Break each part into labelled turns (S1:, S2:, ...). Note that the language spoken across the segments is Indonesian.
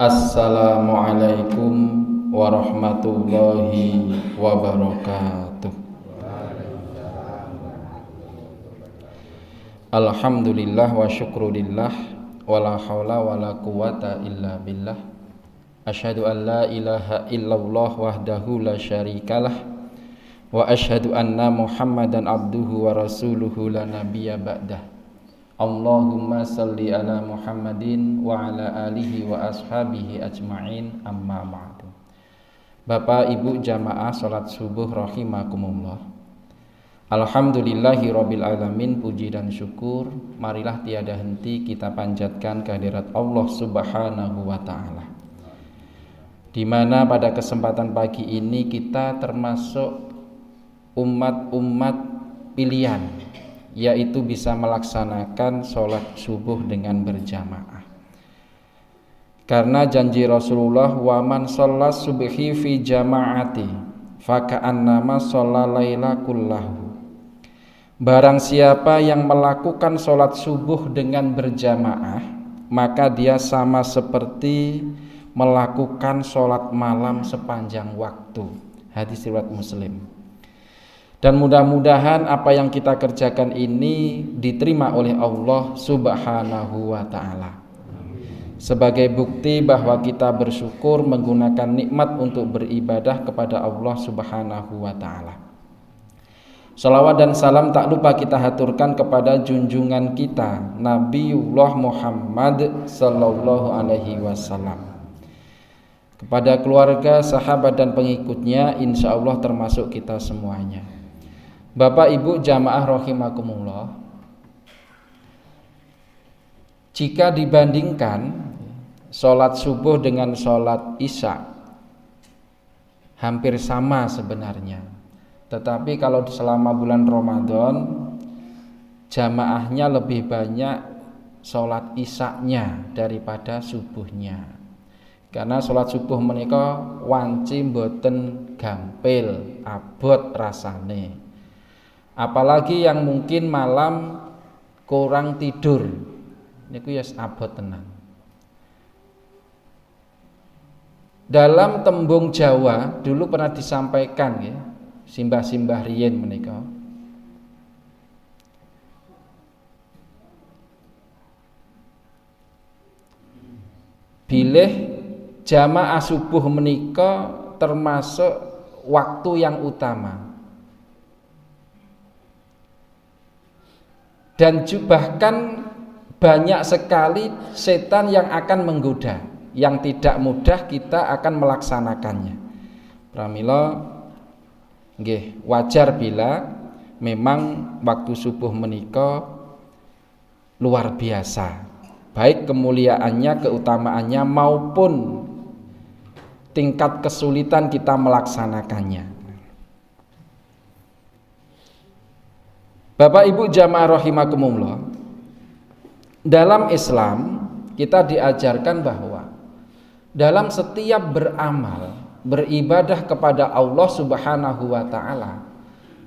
S1: Assalamualaikum warahmatullahi wabarakatuh. Alhamdulillah wa syukrulillah wala haula wala quwata illa billah. Asyhadu an la ilaha illallah wahdahu la syarikalah wa asyhadu anna Muhammadan abduhu wa rasuluhu la nabiyya ba'dah. Allahumma salli ala Muhammadin wa ala alihi wa ashabihi ajma'in, amma ba'du. Bapak Ibu jamaah salat subuh rahimakumullah. Alhamdulillahi rabbil alamin, puji dan syukur marilah tiada henti kita panjatkan kehadirat Allah Subhanahu wa taala. Di mana pada kesempatan pagi ini kita termasuk umat-umat pilihan, yaitu bisa melaksanakan sholat subuh dengan berjamaah. Karena janji Rasulullah, wa man sholat subhi fi jama'ati faka'annama sholat laila kullahu. Barang siapa yang melakukan sholat subuh dengan berjamaah, maka dia sama seperti melakukan sholat malam sepanjang waktu. Hadis riwayat Muslim. Dan mudah-mudahan apa yang kita kerjakan ini diterima oleh Allah Subhanahu wa ta'ala, sebagai bukti bahwa kita bersyukur menggunakan nikmat untuk beribadah kepada Allah Subhanahu wa ta'ala. Salawat dan salam tak lupa kita haturkan kepada junjungan kita Nabiullah Muhammad sallallahu alaihi wasallam, kepada keluarga, sahabat dan pengikutnya, insya Allah termasuk kita semuanya. Bapak Ibu jamaah rahimakumullah, jika dibandingkan sholat subuh dengan sholat isya hampir sama sebenarnya. Tetapi kalau selama bulan Ramadan jamaahnya lebih banyak sholat isyanya daripada subuhnya. Karena sholat subuh menika wanci mboten gampil, abot rasane. Apalagi yang mungkin malam kurang tidur, niku ya abot tenan. Dalam tembung Jawa dulu pernah disampaikan ya, simbah-simbah riyen menika. Bilih jamaah subuh menika termasuk waktu yang utama. Dan bahkan banyak sekali setan yang akan menggoda, yang tidak mudah kita akan melaksanakannya. Pramila nggih wajar bila memang waktu subuh menika luar biasa, baik kemuliaannya, keutamaannya maupun tingkat kesulitan kita melaksanakannya. Bapak Ibu jamaah rahimakumullah, dalam Islam kita diajarkan bahwa dalam setiap beramal, beribadah kepada Allah Subhanahu wa taala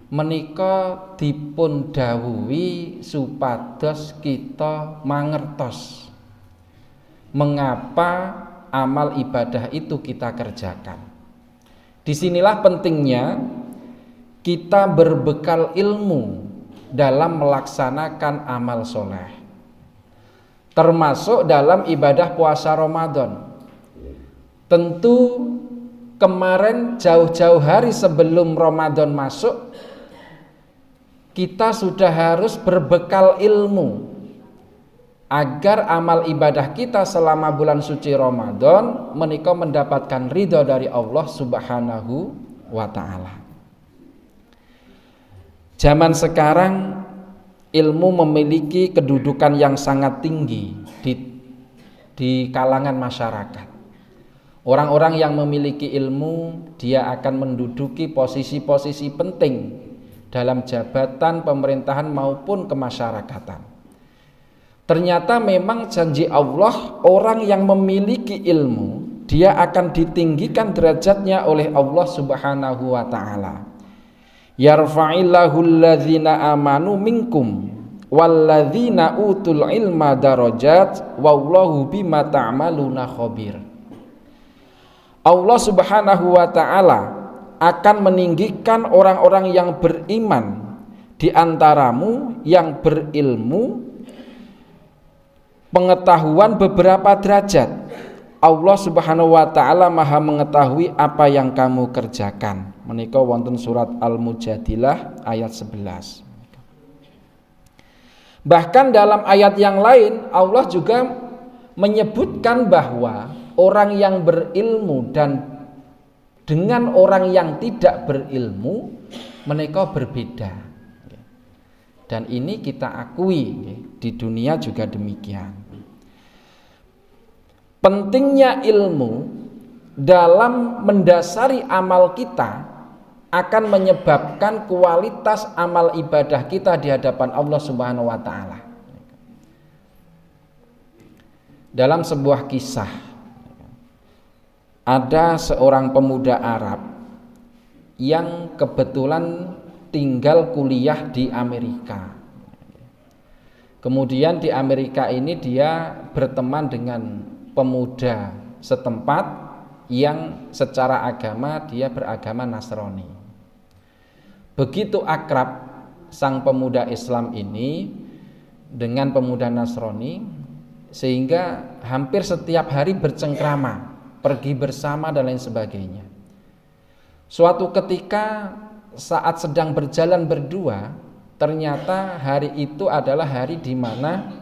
S1: menika dipun dawuhi supados kita mangertos mengapa amal ibadah itu kita kerjakan. Disinilah pentingnya kita berbekal ilmu dalam melaksanakan amal soleh, termasuk dalam ibadah puasa Ramadan. Tentu kemarin jauh-jauh hari sebelum Ramadan masuk, kita sudah harus berbekal ilmu agar amal ibadah kita selama bulan suci Ramadan menika mendapatkan ridho dari Allah Subhanahu wa ta'ala. Zaman sekarang ilmu memiliki kedudukan yang sangat tinggi di kalangan masyarakat. Orang-orang yang memiliki ilmu, dia akan menduduki posisi-posisi penting dalam jabatan pemerintahan maupun kemasyarakatan. Ternyata memang janji Allah, orang yang memiliki ilmu, dia akan ditinggikan derajatnya oleh Allah Subhanahu wa ta'ala. Yarfa'illahu alladzina amanu minkum walladzina utul ilma darajat wallahu bima ta'maluna khabir. Allah Subhanahu wa ta'ala akan meninggikan orang-orang yang beriman di antaramu yang berilmu pengetahuan beberapa derajat. Allah Subhanahu wa ta'ala maha mengetahui apa yang kamu kerjakan. Menika wonten surat Al-Mujadilah ayat 11. Bahkan dalam ayat yang lain Allah juga menyebutkan bahwa orang yang berilmu dan dengan orang yang tidak berilmu mereka berbeda. Dan ini kita akui di dunia juga demikian. Pentingnya ilmu dalam mendasari amal kita akan menyebabkan kualitas amal ibadah kita di hadapan Allah Subhanahu wa ta'ala. Dalam sebuah kisah, ada seorang pemuda Arab yang kebetulan tinggal kuliah di Amerika. Kemudian di Amerika ini dia berteman dengan pemuda setempat yang secara agama dia beragama Nasrani. Begitu akrab sang pemuda Islam ini dengan pemuda Nasrani sehingga hampir setiap hari bercengkrama, pergi bersama dan lain sebagainya. Suatu ketika saat sedang berjalan berdua, ternyata hari itu adalah hari di mana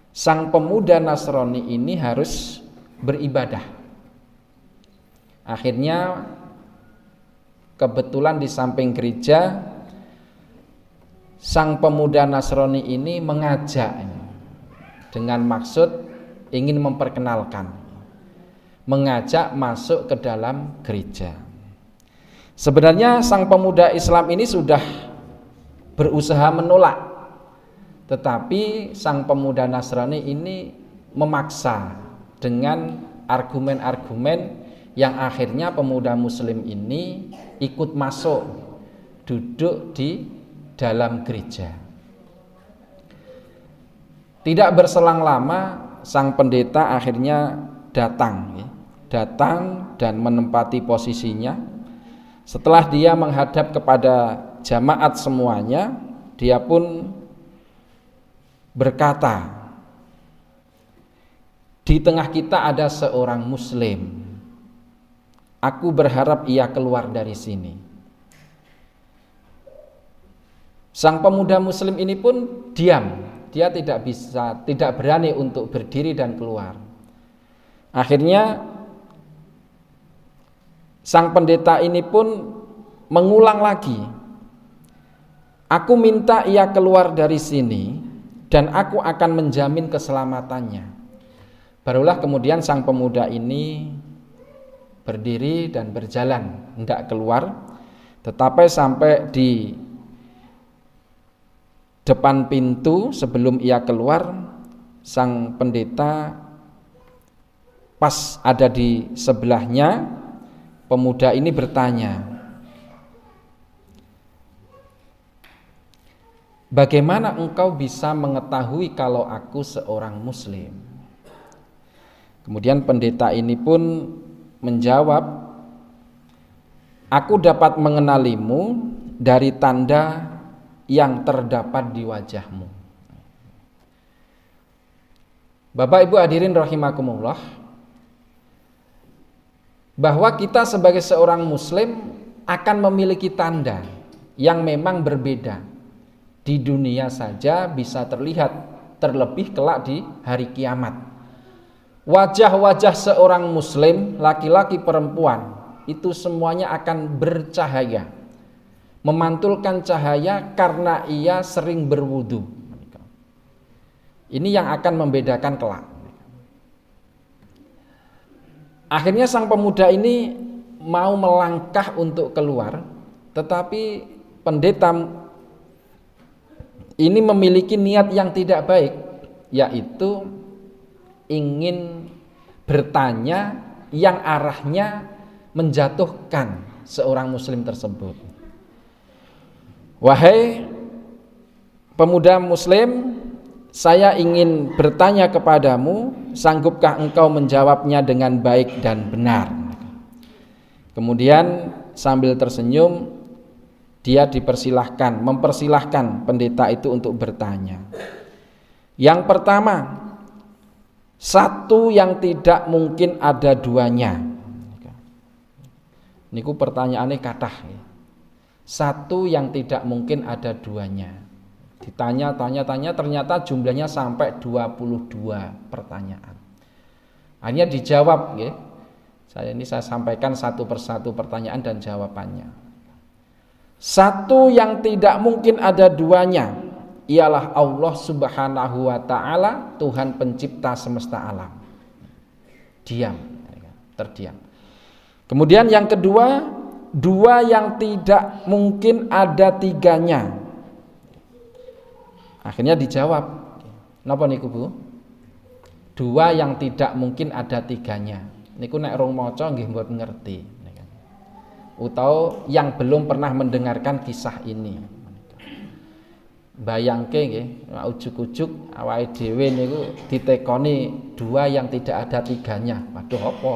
S1: sang pemuda Nasrani ini harus beribadah. Akhirnya kebetulan di samping gereja sang pemuda Nasrani ini mengajak dengan maksud ingin memperkenalkan, mengajak masuk ke dalam gereja. Sebenarnya sang pemuda Islam ini sudah berusaha menolak, tetapi sang pemuda Nasrani ini memaksa dengan argumen-argumen yang akhirnya pemuda Muslim ini ikut masuk, duduk di dalam gereja. Tidak berselang lama sang pendeta akhirnya datang dan menempati posisinya. Setelah dia menghadap kepada jamaat semuanya, dia pun berkata, di tengah kita ada seorang Muslim. Aku berharap ia keluar dari sini. Sang pemuda Muslim ini pun diam. Dia tidak berani untuk berdiri dan keluar. Akhirnya sang pendeta ini pun mengulang lagi. Aku minta ia keluar dari sini dan aku akan menjamin keselamatannya. Barulah kemudian sang pemuda ini berdiri dan berjalan, hendak keluar, tetapi sampai di depan pintu sebelum ia keluar, sang pendeta pas ada di sebelahnya. Pemuda ini bertanya, bagaimana engkau bisa mengetahui kalau aku seorang Muslim? Kemudian pendeta ini pun menjawab, aku dapat mengenalimu dari tanda yang terdapat di wajahmu. Bapak Ibu hadirin rahimakumullah, bahwa kita sebagai seorang Muslim akan memiliki tanda yang memang berbeda. Di dunia saja bisa terlihat, terlebih kelak di hari kiamat. Wajah-wajah seorang Muslim, laki-laki perempuan, itu semuanya akan bercahaya, memantulkan cahaya karena ia sering berwudu. Ini yang akan membedakan kelak. Akhirnya sang pemuda ini mau melangkah untuk keluar, tetapi pendeta ini memiliki niat yang tidak baik, yaitu ingin bertanya yang arahnya menjatuhkan seorang Muslim tersebut. Wahai pemuda Muslim, saya ingin bertanya kepadamu, sanggupkah engkau menjawabnya dengan baik dan benar? Kemudian sambil tersenyum dia mempersilahkan pendeta itu untuk bertanya. Yang pertama, satu yang tidak mungkin ada duanya. Niku pertanyaannya kathah. Satu yang tidak mungkin ada duanya. Ditanya-tanya ternyata jumlahnya sampai 22 pertanyaan. Akhirnya dijawab, ya. Saya sampaikan satu persatu pertanyaan dan jawabannya. Satu yang tidak mungkin ada duanya ialah Allah Subhanahu wa ta'ala, Tuhan pencipta semesta alam. Diam, terdiam. Kemudian yang kedua, dua yang tidak mungkin ada tiganya. Akhirnya dijawab. Napa niku, Bu? Dua yang tidak mungkin ada tiganya. Niku nek rong maca nggih mboten ngerti. Utawa yang belum pernah mendengarkan kisah ini. Bayangke nggih, ujug-ujug awake dhewe niku ditekoni dua yang tidak ada tiganya. Waduh apa?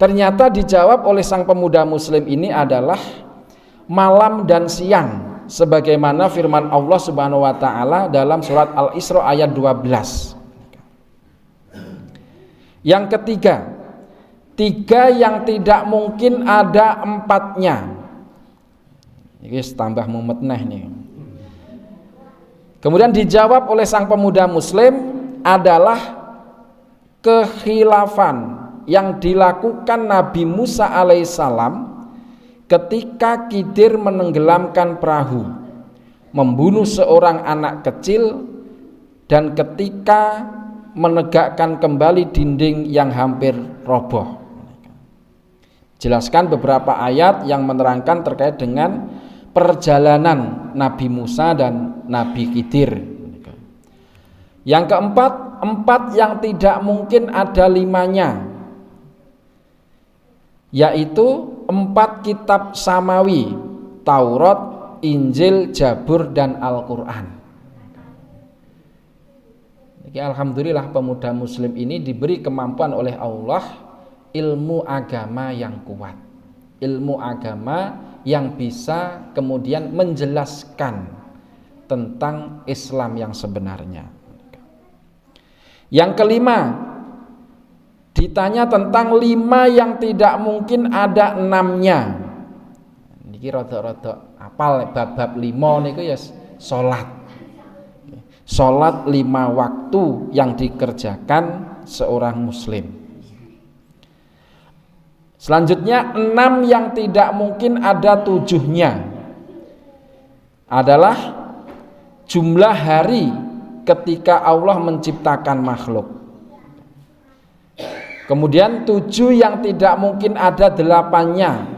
S1: Ternyata dijawab oleh sang pemuda muslim ini adalah malam dan siang, sebagaimana firman Allah Subhanahu wa taala dalam surat Al-Isra ayat 12. Yang ketiga, tiga yang tidak mungkin ada empatnya. Ini tambah mumet neh nih. Kemudian dijawab oleh sang pemuda muslim adalah kekhilafan yang dilakukan Nabi Musa alaihissalam ketika Khidir menenggelamkan perahu, membunuh seorang anak kecil, dan ketika menegakkan kembali dinding yang hampir roboh. Jelaskan beberapa ayat yang menerangkan terkait dengan perjalanan Nabi Musa dan Nabi Khidir. Yang keempat, empat yang tidak mungkin ada limanya, yaitu 4 kitab samawi, Taurat, Injil, Zabur, dan Al-Quran. Alhamdulillah pemuda muslim ini diberi kemampuan oleh Allah ilmu agama yang kuat, ilmu agama yang bisa kemudian menjelaskan tentang Islam yang sebenarnya. Yang kelima, ditanya tentang 5 yang tidak mungkin ada 6-nya. Niki rada-rada apal bab 5 niku ya salat. Salat 5 waktu yang dikerjakan seorang muslim. Selanjutnya 6 yang tidak mungkin ada 7-nya adalah jumlah hari ketika Allah menciptakan makhluk. Kemudian 7 yang tidak mungkin ada 8-nya,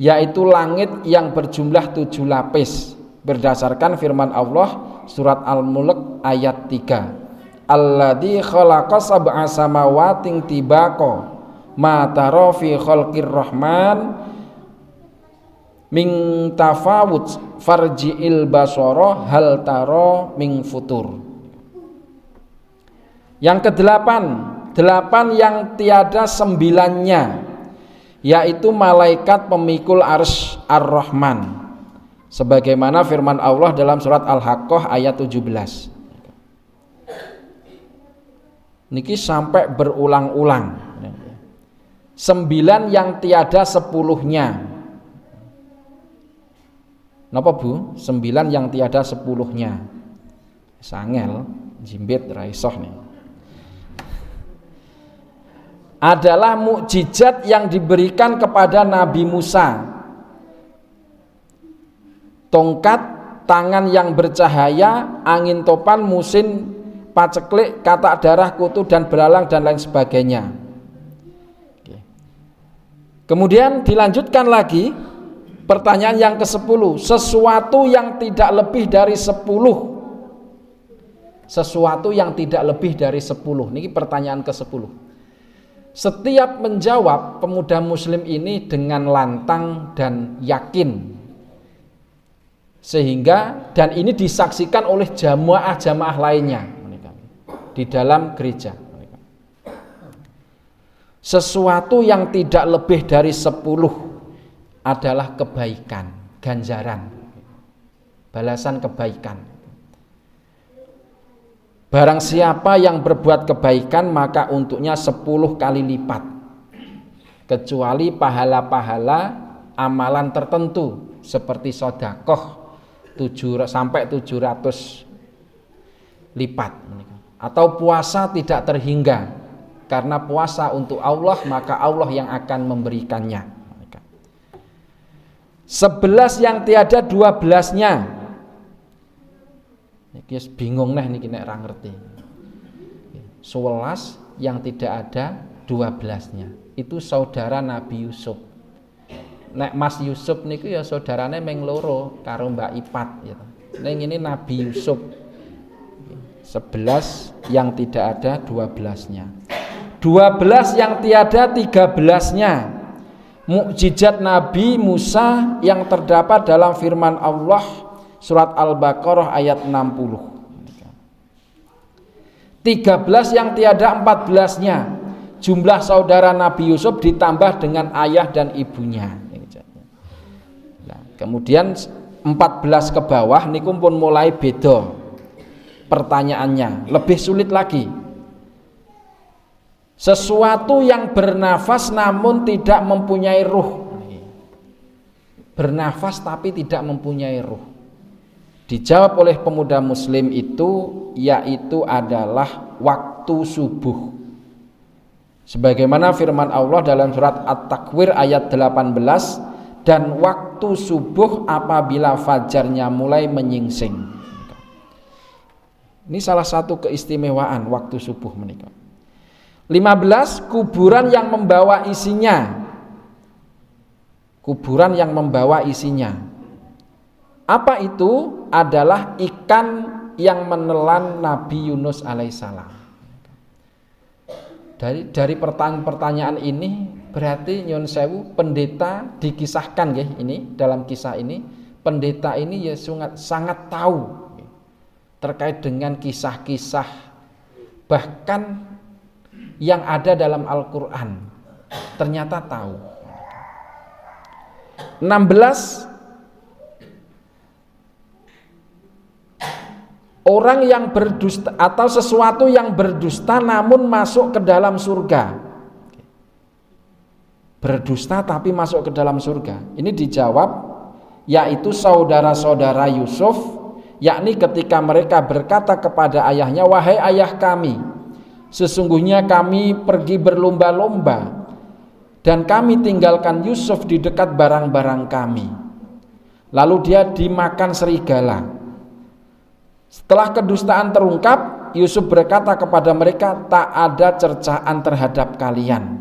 S1: yaitu langit yang berjumlah 7 lapis, berdasarkan firman Allah surat Al-Mulk ayat 3. Alladzi khalaqa sab'a samawatin tibaqa ma tara fi khalqir rahman min tafawut farji'il basara hal tara min futur. Yang kedelapan, 8 yang tiada 9-nya, yaitu malaikat pemikul arsy Ar-Rahman, sebagaimana firman Allah dalam surat Al-Haqqah ayat 17. Niki sampai berulang-ulang. 9 yang tiada 10-nya. Napa Bu? 9 yang tiada 10-nya. Sangel jimbit ra isoh nih. Adalah mukjizat yang diberikan kepada Nabi Musa. Tongkat, tangan yang bercahaya, angin topan, musin, paceklik, katak darah, kutu dan belalang dan lain sebagainya. Kemudian dilanjutkan lagi pertanyaan yang ke-10, sesuatu yang tidak lebih dari 10. Sesuatu yang tidak lebih dari 10. Ini pertanyaan ke-10. Setiap menjawab pemuda muslim ini dengan lantang dan yakin, sehingga dan ini disaksikan oleh jamaah-jamaah lainnya di dalam gereja. Sesuatu yang tidak lebih dari 10 adalah kebaikan, ganjaran, balasan kebaikan. Barang siapa yang berbuat kebaikan maka untuknya 10 kali lipat, kecuali pahala-pahala amalan tertentu seperti sedekah 700 lipat, atau puasa tidak terhingga. Karena puasa untuk Allah, maka Allah yang akan memberikannya. 11 yang tiada 12-nya. Iki bingung nih niki nek ra ngerti. 11 yang tidak ada 12-nya. Itu saudara Nabi Yusuf. Nek Mas Yusuf niku ya saudarane meng loro karo Mbak Ipat ya. Ning ini Nabi Yusuf. 11 yang tidak ada 12-nya. 12 yang tiada 13-nya. Mukjizat Nabi Musa yang terdapat dalam firman Allah surat Al-Baqarah ayat 60. 13 yang tiada 14-nya. Jumlah saudara Nabi Yusuf ditambah dengan ayah dan ibunya. Nah, kemudian 14 ke bawah niku pun mulai beda pertanyaannya, lebih sulit lagi. Sesuatu yang bernafas namun tidak mempunyai ruh. Bernafas tapi tidak mempunyai ruh. Dijawab oleh pemuda muslim itu, yaitu adalah waktu subuh. Sebagaimana firman Allah dalam surat At-Takwir ayat 18, dan waktu subuh apabila fajarnya mulai menyingsing. Ini salah satu keistimewaan waktu subuh menikah. 15. Kuburan yang membawa isinya. Kuburan yang membawa isinya. Apa itu? Adalah ikan yang menelan Nabi Yunus alaihissalam. Dari pertanyaan ini berarti nyun sewu pendeta dikisahkan ya, ini dalam kisah ini pendeta ini ya sangat tahu terkait dengan kisah-kisah bahkan yang ada dalam Al-Quran, ternyata tahu. 16. Orang yang berdusta atau sesuatu yang berdusta namun masuk ke dalam surga. Berdusta tapi masuk ke dalam surga. Ini dijawab, yaitu saudara-saudara Yusuf, yakni ketika mereka berkata kepada ayahnya, wahai ayah kami, sesungguhnya kami pergi berlomba-lomba dan kami tinggalkan Yusuf di dekat barang-barang kami. Lalu dia dimakan serigala. Setelah kedustaan terungkap, Yusuf berkata kepada mereka, tak ada cercaan terhadap kalian.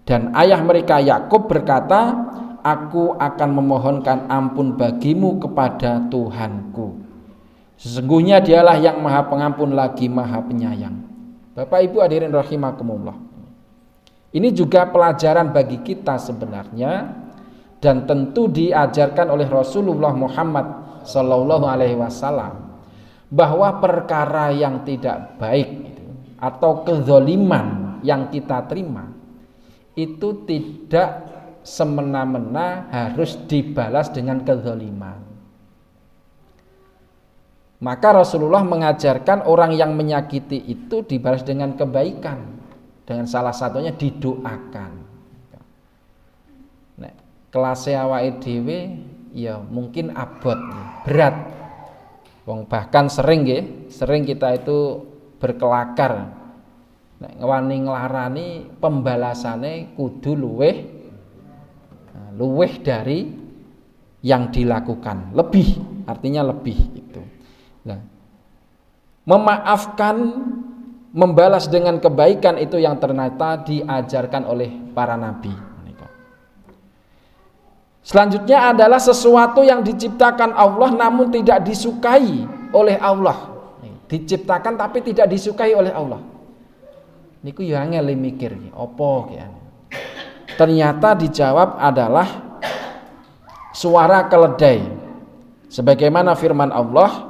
S1: Dan ayah mereka Yakub berkata, aku akan memohonkan ampun bagimu kepada Tuhanku. Sesungguhnya dialah yang maha pengampun lagi maha penyayang. Bapak Ibu hadirin rahimakumullah. Ini juga pelajaran bagi kita sebenarnya, dan tentu diajarkan oleh Rasulullah Muhammad sallallahu alaihi wasallam, bahwa perkara yang tidak baik atau kezaliman yang kita terima itu tidak semena-mena harus dibalas dengan kezaliman. Maka Rasulullah mengajarkan orang yang menyakiti itu dibalas dengan kebaikan, dengan salah satunya didoakan. Nek kelas awake dhewe ya mungkin abot, berat. Wong bahkan sering kita itu berkelakar. Nek wani nglarani pembalasane kudu luweh dari yang dilakukan, lebih, artinya lebih itu. Nah, memaafkan, membalas dengan kebaikan itu yang ternyata diajarkan oleh para nabi. Selanjutnya adalah sesuatu yang diciptakan Allah namun tidak disukai oleh Allah. Diciptakan tapi tidak disukai oleh Allah. Niku ya angel mikir opo ya. Ternyata dijawab adalah suara keledai. Sebagaimana firman Allah,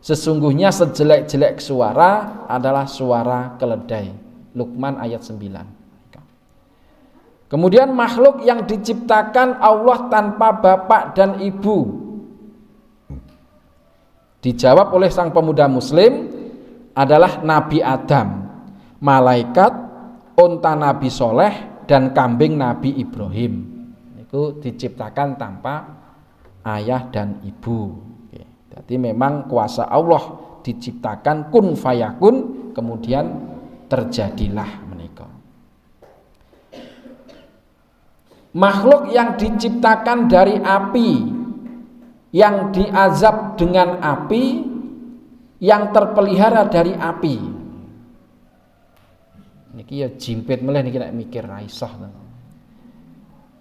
S1: sesungguhnya sejelek-jelek suara adalah suara keledai. Luqman ayat 9. Kemudian makhluk yang diciptakan Allah tanpa bapak dan ibu. Dijawab oleh sang pemuda muslim adalah Nabi Adam, malaikat, unta Nabi Soleh, dan kambing Nabi Ibrahim. Itu diciptakan tanpa ayah dan ibu. Jadi memang kuasa Allah diciptakan kun fayakun, kemudian terjadilah menika. Makhluk yang diciptakan dari api, yang diazab dengan api, yang terpelihara dari api. Niki ya jimpit meleh niki nek mikir ra iso.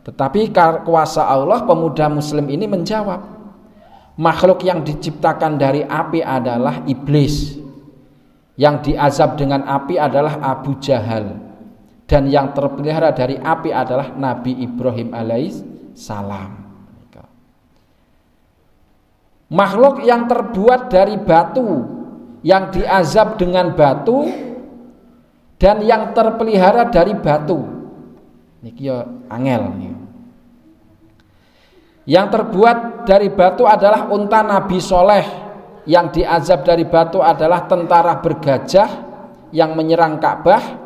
S1: Tetapi kuasa Allah, pemuda muslim ini menjawab, makhluk yang diciptakan dari api adalah iblis, yang diazab dengan api adalah Abu Jahal, dan yang terpelihara dari api adalah Nabi Ibrahim alaihissalam. Makhluk yang terbuat dari batu, yang diazab dengan batu, dan yang terpelihara dari batu. Niki ya angel. Yang terbuat dari batu adalah unta Nabi Soleh, yang diazab dari batu adalah tentara bergajah yang menyerang Ka'bah.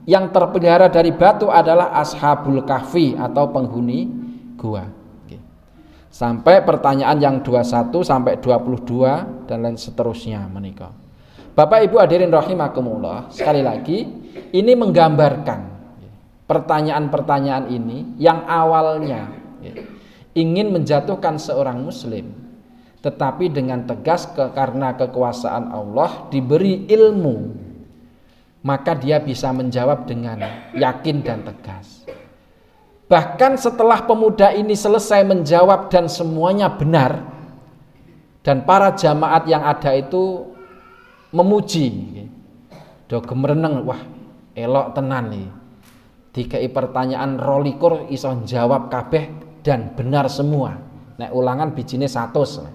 S1: Yang terpelihara dari batu adalah Ashabul Kahfi atau penghuni gua. Sampai pertanyaan yang 21 sampai 22 dan lain seterusnya menika. Bapak Ibu hadirin rahimakumullah, sekali lagi ini menggambarkan pertanyaan-pertanyaan ini yang awalnya ingin menjatuhkan seorang muslim, tetapi dengan tegas karena kekuasaan Allah diberi ilmu, maka dia bisa menjawab dengan yakin dan tegas. Bahkan setelah pemuda ini selesai menjawab dan semuanya benar, dan para jamaat yang ada itu memuji, do gemereneng, wah elok tenan nih, dikai pertanyaan rolikur iso jawab kabeh dan benar semua. Nek ulangan bijine 100.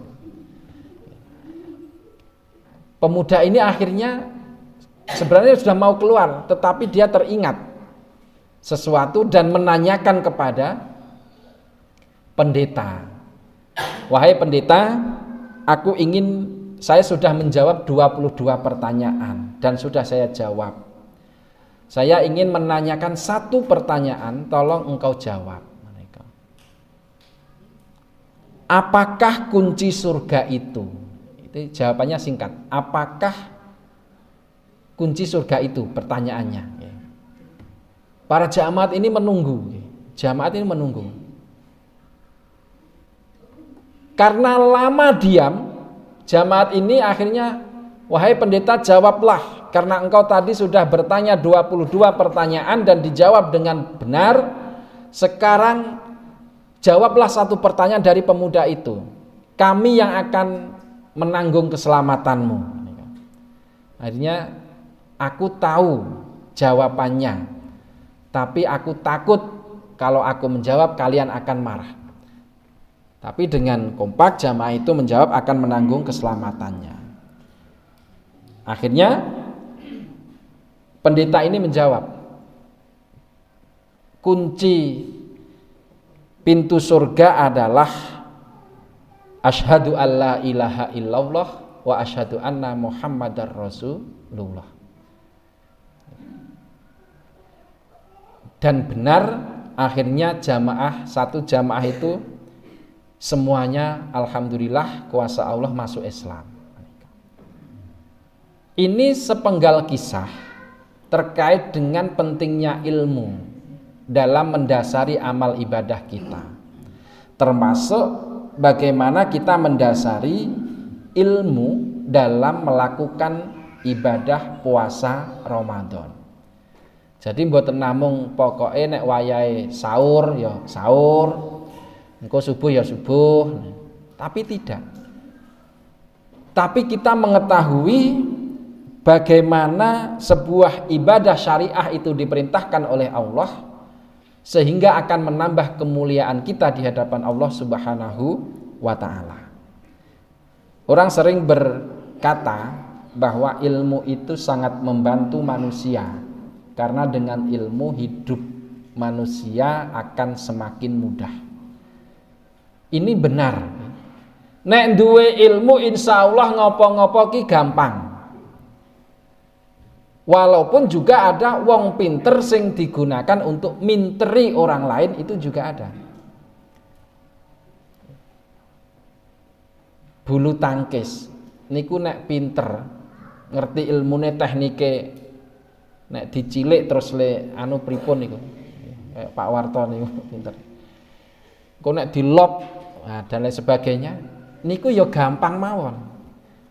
S1: Pemuda ini akhirnya sebenarnya sudah mau keluar, tetapi dia teringat sesuatu dan menanyakan kepada pendeta, wahai pendeta, saya sudah menjawab 22 pertanyaan dan sudah saya jawab. Saya ingin menanyakan satu pertanyaan, tolong engkau jawab. Apakah kunci surga itu? Itu jawabannya singkat. Apakah kunci surga itu? Pertanyaannya. Para jamaat ini menunggu. Karena lama diam, jamaat ini akhirnya, wahai pendeta, jawablah. Karena engkau tadi sudah bertanya 22 pertanyaan dan dijawab dengan benar. Sekarang jawablah satu pertanyaan dari pemuda itu. Kami yang akan menanggung keselamatanmu. Akhirnya aku tahu jawabannya, tapi aku takut kalau aku menjawab kalian akan marah. Tapi dengan kompak jamaah itu menjawab akan menanggung keselamatannya. Akhirnya pendeta ini menjawab, kunci pintu surga adalah asyhadu alla ilaha illallah wa asyhadu anna muhammadar rasulullah. Dan benar, akhirnya satu jamaah itu semuanya alhamdulillah kuasa Allah masuk Islam. Ini sepenggal kisah terkait dengan pentingnya ilmu dalam mendasari amal ibadah kita, termasuk bagaimana kita mendasari ilmu dalam melakukan ibadah puasa Ramadan. Jadi mboten namung pokoke nek wayahe sahur ya sahur, engko subuh ya subuh. Tapi tidak. Tapi kita mengetahui bagaimana sebuah ibadah syariah itu diperintahkan oleh Allah, sehingga akan menambah kemuliaan kita di hadapan Allah Subhanahu wa ta'ala. Orang sering berkata bahwa ilmu itu sangat membantu manusia, karena dengan ilmu hidup manusia akan semakin mudah. Ini benar. Nek duwe ilmu insyaallah ngopo-ngopo ki gampang. Walaupun juga ada wong pinter sing digunakan untuk minteri orang lain, itu juga ada. Bulu tangkis niku nek pinter ngerti ilmune teknike, nek dicilik terus le anu pripun niku Pak Warto niku pinter. Kok nek dilop dan lain sebagainya niku ya gampang mawon.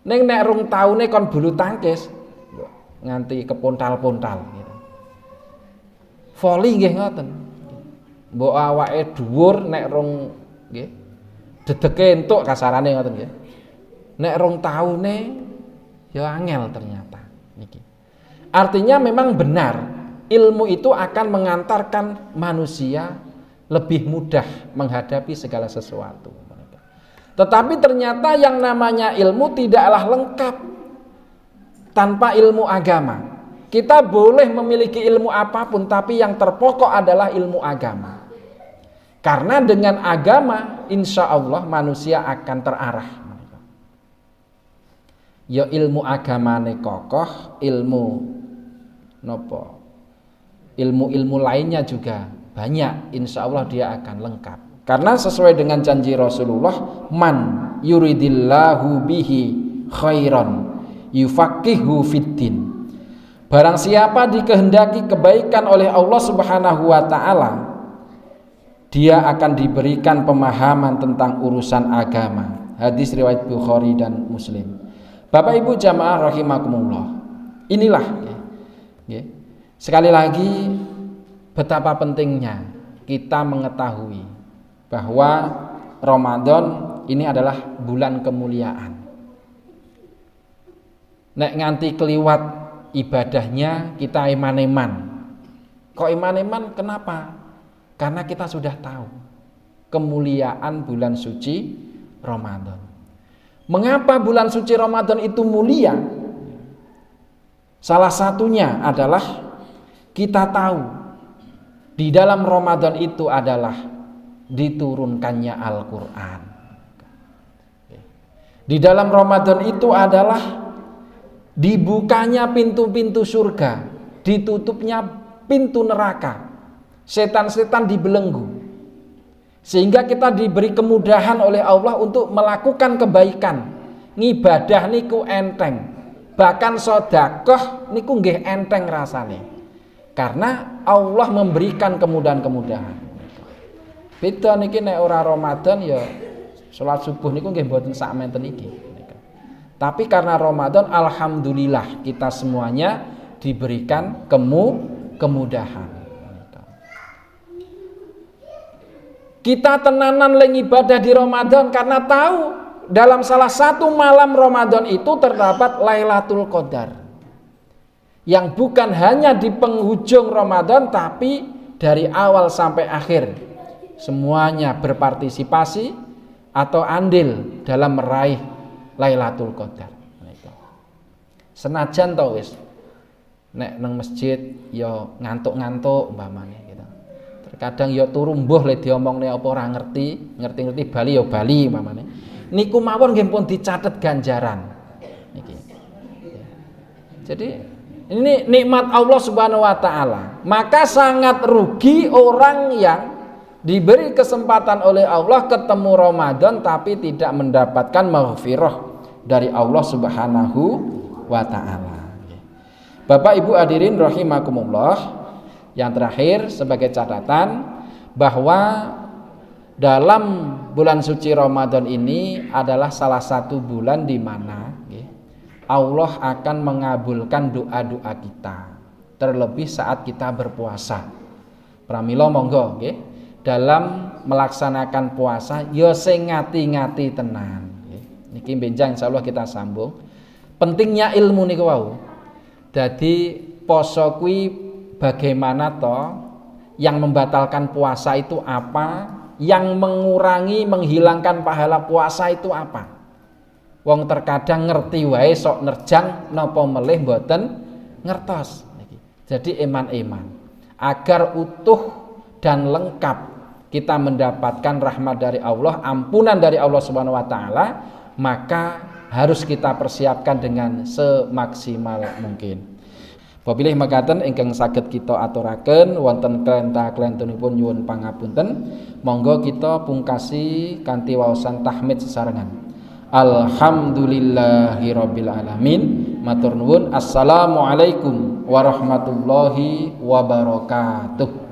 S1: Ning nek rung taune kon bulu tangkis nganti kepontal-pontal gitu. Voli nggih ngoten. Mbok awake dhuwur nek rung nggih dedeke entuk kasarane ngoten nggih. Nek rung taune ya angel ternyata niki. Artinya memang benar ilmu itu akan mengantarkan manusia lebih mudah menghadapi segala sesuatu. Tetapi ternyata yang namanya ilmu tidaklah lengkap tanpa ilmu agama. Kita boleh memiliki ilmu apapun, tapi yang terpokok adalah ilmu agama. Karena dengan agama, insya Allah manusia akan terarah. Ya ilmu agamane kokoh, ilmu nopo, ilmu-ilmu lainnya juga banyak. Insya Allah dia akan lengkap. Karena sesuai dengan janji Rasulullah, man yuridillahu bihi khairan yufaqihu fiddin. Barang siapa dikehendaki kebaikan oleh Allah Subhanahu wa taala, dia akan diberikan pemahaman tentang urusan agama. Hadis riwayat Bukhari dan Muslim. Bapak Ibu jamaah rahimakumullah. Inilah sekali lagi betapa pentingnya kita mengetahui bahwa Ramadan ini adalah bulan kemuliaan. Nek nganti keliwat ibadahnya kita eman-eman. Kok eman-eman kenapa? Karena kita sudah tahu kemuliaan bulan suci Ramadan. Mengapa bulan suci Ramadan itu mulia? Salah satunya adalah kita tahu di dalam Ramadan itu adalah diturunkannya Al-Quran. Di dalam Ramadan itu adalah dibukanya pintu-pintu surga, ditutupnya pintu neraka, setan-setan dibelenggu, sehingga kita diberi kemudahan oleh Allah untuk melakukan kebaikan. Ngibadah niku enteng, bahkan sedekah niku nggih enteng rasane, karena Allah memberikan kemudahan-kemudahan. Beda niki nek ora Ramadan ya salat subuh niku nggih mboten sak menten iki. Tapi karena Ramadan alhamdulillah kita semuanya diberikan kemudahan. Kita tenanan leng ibadah di Ramadan karena tahu dalam salah satu malam Ramadan itu terdapat Lailatul Qadar. Yang bukan hanya di penghujung Ramadan tapi dari awal sampai akhir semuanya berpartisipasi atau andil dalam meraih Lailatul Qadar. Senajan to wis nek nang masjid ya ngantuk-ngantuk umpamane gitu. Terkadang ya turu mbuh le diomongne apa ora ngerti bali ya bali umpamane. Niku mawon nggih pun dicatet ganjaran. Niki. Jadi ini nikmat Allah Subhanahu wa taala. Maka sangat rugi orang yang diberi kesempatan oleh Allah ketemu Ramadan tapi tidak mendapatkan maghfirah dari Allah Subhanahu wa taala. Bapak Ibu hadirin rahimakumullah, yang terakhir sebagai catatan bahwa dalam bulan suci Ramadan ini adalah salah satu bulan di mana Allah akan mengabulkan doa-doa kita, terlebih saat kita berpuasa. Pramila monggo nggih, dalam melaksanakan puasa ya sing ngati-ngati tenan. Niki benjang insyaallah kita sambung. Pentingnya ilmu niku wau. Dadi poso kuwi bagaimana toh, yang membatalkan puasa itu apa, yang mengurangi menghilangkan pahala puasa itu apa. Wong terkadang ngerti wae sok nerjang napa melih mboten ngertos. Jadi eman-eman agar utuh dan lengkap, kita mendapatkan rahmat dari Allah, ampunan dari Allah Subhanahu wa taala, maka harus kita persiapkan dengan semaksimal mungkin. Wabillahi makaten ingkang saged kita aturaken wonten klentah-klentunipun nyuwun pangapunten. Monggo kita pungkasi kanthi waosan tahmid sesarengan. Alhamdulillahirabbil alamin. Matur nuwun. Assalamualaikum warahmatullahi wabarakatuh.